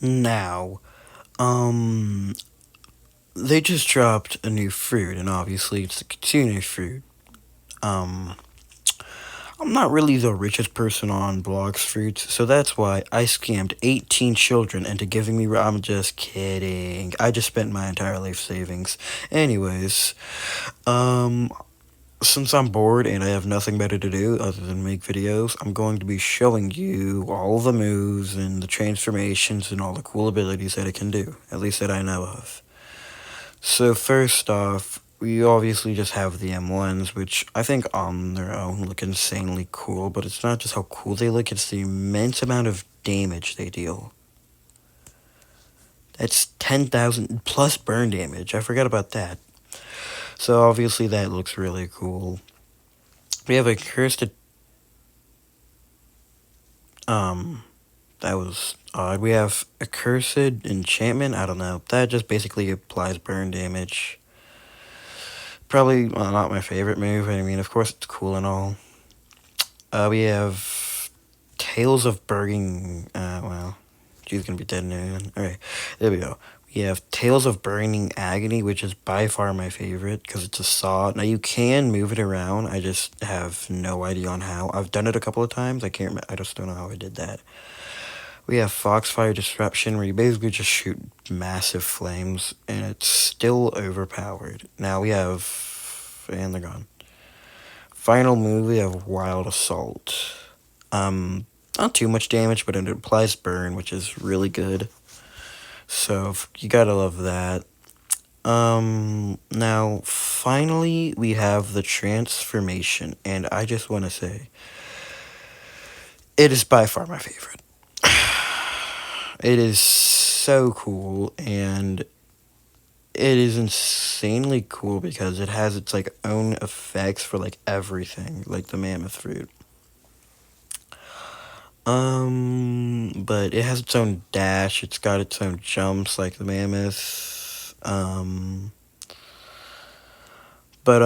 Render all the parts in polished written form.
Now, um, they just dropped a new fruit, and obviously it's the Kitsuné fruit. Um, I'm not really the richest person on blogs fruits, so that's why I scammed 18 children into giving me. I'm just kidding. I just spent my entire life savings. Anyways, um, since I'm bored and I have nothing better to do other than make videos, I'm going to be showing you all the moves and the transformations and all the cool abilities that it can do, at least that I know of. So first off, we obviously just have the M1s, which I think on their own look insanely cool, but it's not just how cool they look, it's the immense amount of damage they deal. That's 10,000 plus burn damage. I forgot about that. So obviously that looks really cool. We have a cursed um that was odd. We have a cursed enchantment, I don't know. That just basically applies burn damage. Probably not my favorite move. I mean, of course it's cool and all. We have Tales of Burning. Well, she's gonna be dead soon. Alright, there we go. We have Tales of Burning Agony, which is by far my favorite because it's a saw. Now you can move it around. I just have no idea on how. I've done it a couple of times. I can't. I just don't know how I did that. We have Foxfire Disruption, where you basically just shoot massive flames, and it's still overpowered. Now we have, and they're gone. Final move, we have Wild Assault. Not too much damage, but it applies burn, which is really good. So you gotta love that. Now finally we have the transformation, and I just want to say, it is by far my favorite. It is so cool, and it is insanely cool because it has its like own effects for like everything, like the mammoth fruit. But it has its own dash. It's got its own jumps like the mammoth. But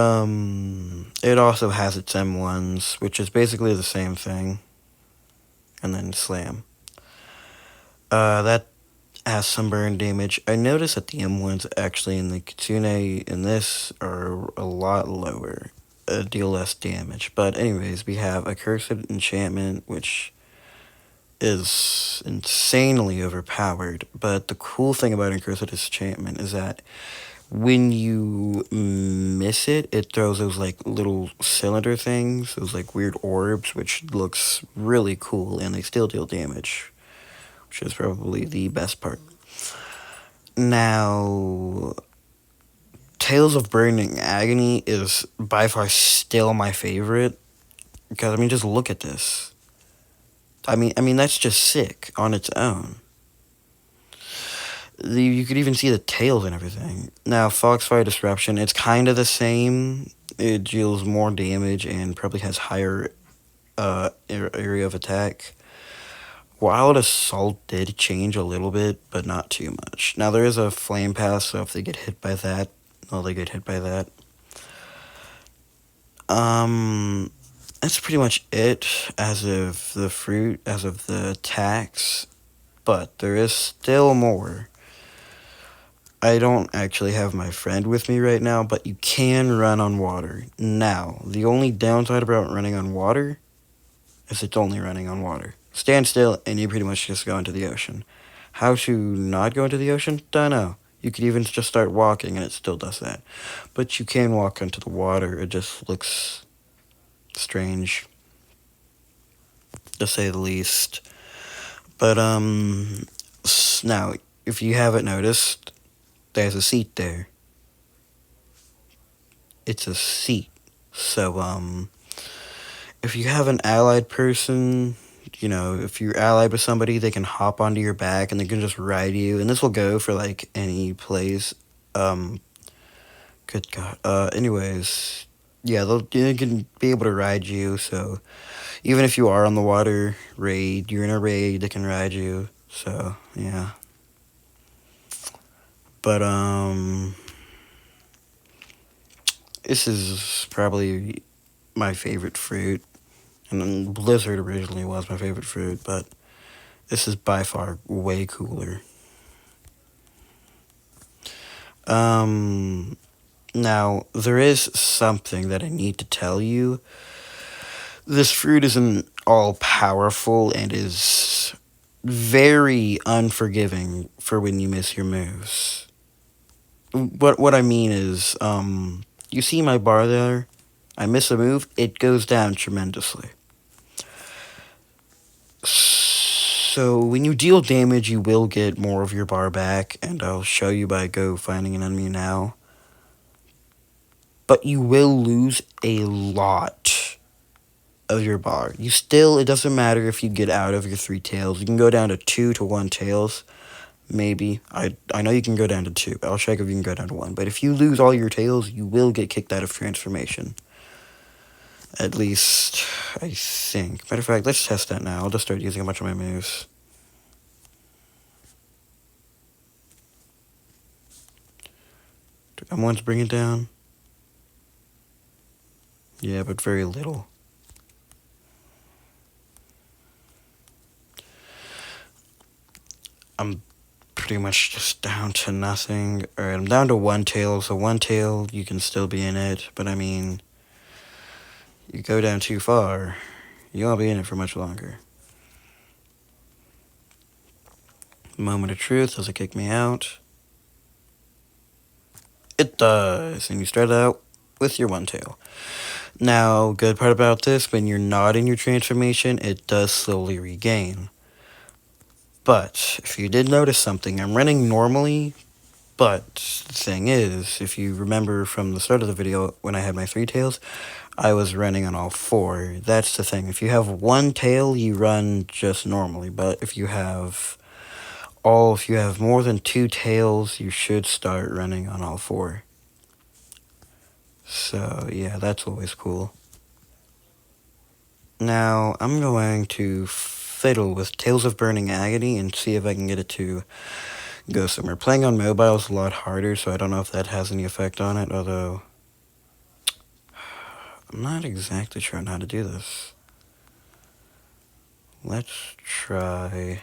it also has its M1s, which is basically the same thing, and then slam. That has some burn damage. I noticed that the M1s actually in the Kitsuné in this are a lot lower, deal less damage. But anyways, we have a cursed enchantment, which is insanely overpowered. But the cool thing about Cursed Enchantment is that when you miss it, it throws those like little cylinder things, those like weird orbs, which looks really cool, and they still deal damage, which is probably the best part. Now, Tales of Burning Agony is by far still my favorite because I mean, just look at this. I mean that's just sick on its own. You could even see the tails and everything. Now, Foxfire Disruption, it's kind of the same. It deals more damage and probably has higher area of attack. Wild Assault did change a little bit, but not too much. Now, there is a Flame Pass, so if they get hit by that, well, they get hit by that. That's pretty much it as of the fruit, as of the attacks, but there is still more. I don't actually have my friend with me right now, but you can run on water. Now, the only downside about running on water is it's only running on water. Stand still and you pretty much just go into the ocean. How to not go into the ocean? Don't know. You could even just start walking and it still does that. But you can walk into the water. It just looks strange, to say the least. But, now, if you haven't noticed, there's a seat there. It's a seat. So, if you have an allied person, you know, if you're allied with somebody, they can hop onto your back and they can just ride you. And this will go for like any place. Um, Good God. Anyways, yeah, they can be able to ride you. So even if you are on the water raid, you're in a raid, they can ride you. So yeah. But this is probably my favorite fruit. And then Blizzard originally was my favorite fruit, but This is by far way cooler. Now, there is something that I need to tell you. This fruit isn't all powerful and is very unforgiving for when you miss your moves. What I mean is, you see my bar there? I miss a move, it goes down tremendously. So when you deal damage, you will get more of your bar back, and I'll show you by go finding an enemy now. But you will lose a lot of your bar. It doesn't matter if you get out of your 3 tails. You can go down to 2 to 1 tails. Maybe. I know you can go down to 2. I'll check if you can go down to 1. But if you lose all your tails, you will get kicked out of transformation. At least, I think. Matter of fact, let's test that now. I'll just start using a bunch of my moves. I'm once bring it down. Yeah, but very little. I'm pretty much just down to nothing. Alright, I'm down to 1 tail, so 1 tail, you can still be in it. But I mean, you go down too far, you won't be in it for much longer. Moment of truth, does it kick me out? It does, and you start out with your 1 tail. Now, good part about this, when you're not in your transformation, it does slowly regain. But, if you did notice something, I'm running normally, but the thing is, if you remember from the start of the video, when I had my 3 tails, I was running on all 4. That's the thing. If you have 1 tail, you run just normally, but if you have more than 2 tails, you should start running on all 4. So, yeah, that's always cool. Now, I'm going to fiddle with Tales of Burning Agony and see if I can get it to go somewhere. Playing on mobile is a lot harder, so I don't know if that has any effect on it, although I'm not exactly sure on how to do this. Let's try...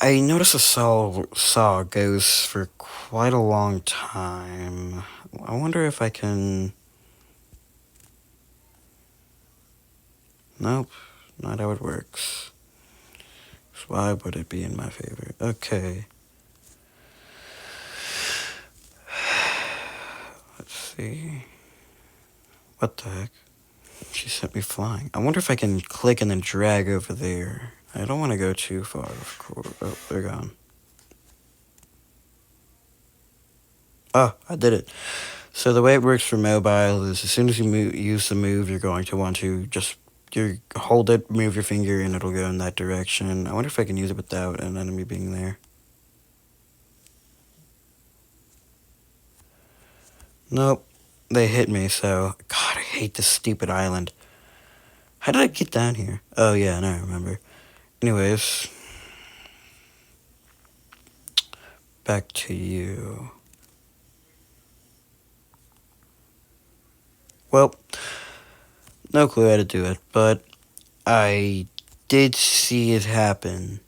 I notice a saw goes for quite a long time. I wonder if I can... Nope, not how it works. So why would it be in my favor? Okay. Let's see. What the heck? She sent me flying. I wonder if I can click and then drag over there. I don't want to go too far, of course. Oh, they're gone. Oh, I did it. So the way it works for mobile is as soon as you use the move, you're going to want to just hold it, move your finger, and it'll go in that direction. I wonder if I can use it without an enemy being there. Nope. They hit me, so... God, I hate this stupid island. How did I get down here? Oh, yeah, now I remember. Anyways. Back to you. Well, no clue how to do it, but I did see it happen.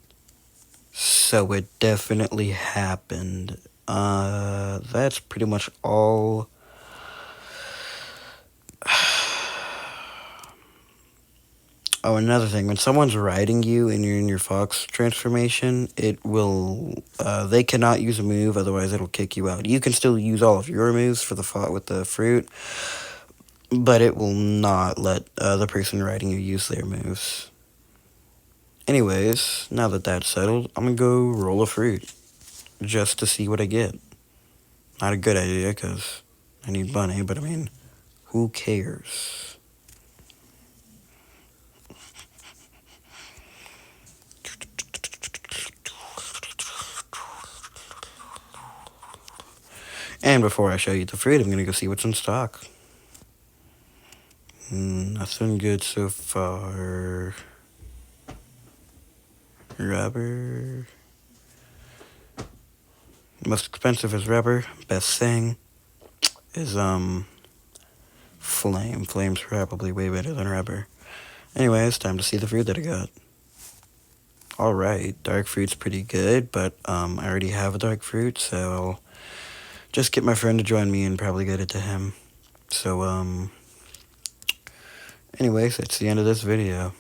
So it definitely happened. That's pretty much all. Oh, another thing, when someone's riding you and you're in your fox transformation, it will, they cannot use a move, otherwise it'll kick you out. You can still use all of your moves for with the fruit, but it will not let the person riding you use their moves. Anyways, now that that's settled, I'm gonna go roll a fruit, just to see what I get. Not a good idea, because I need money, but I mean, who cares? And before I show you the fruit, I'm gonna go see what's in stock. Nothing good so far. Rubber. Most expensive is rubber. Best thing is Flame. Flame's probably way better than rubber. Anyways, time to see the fruit that I got. Alright, dark fruit's pretty good, but I already have a dark fruit, so I'll just get my friend to join me and probably get it to him. So, anyways, that's the end of this video.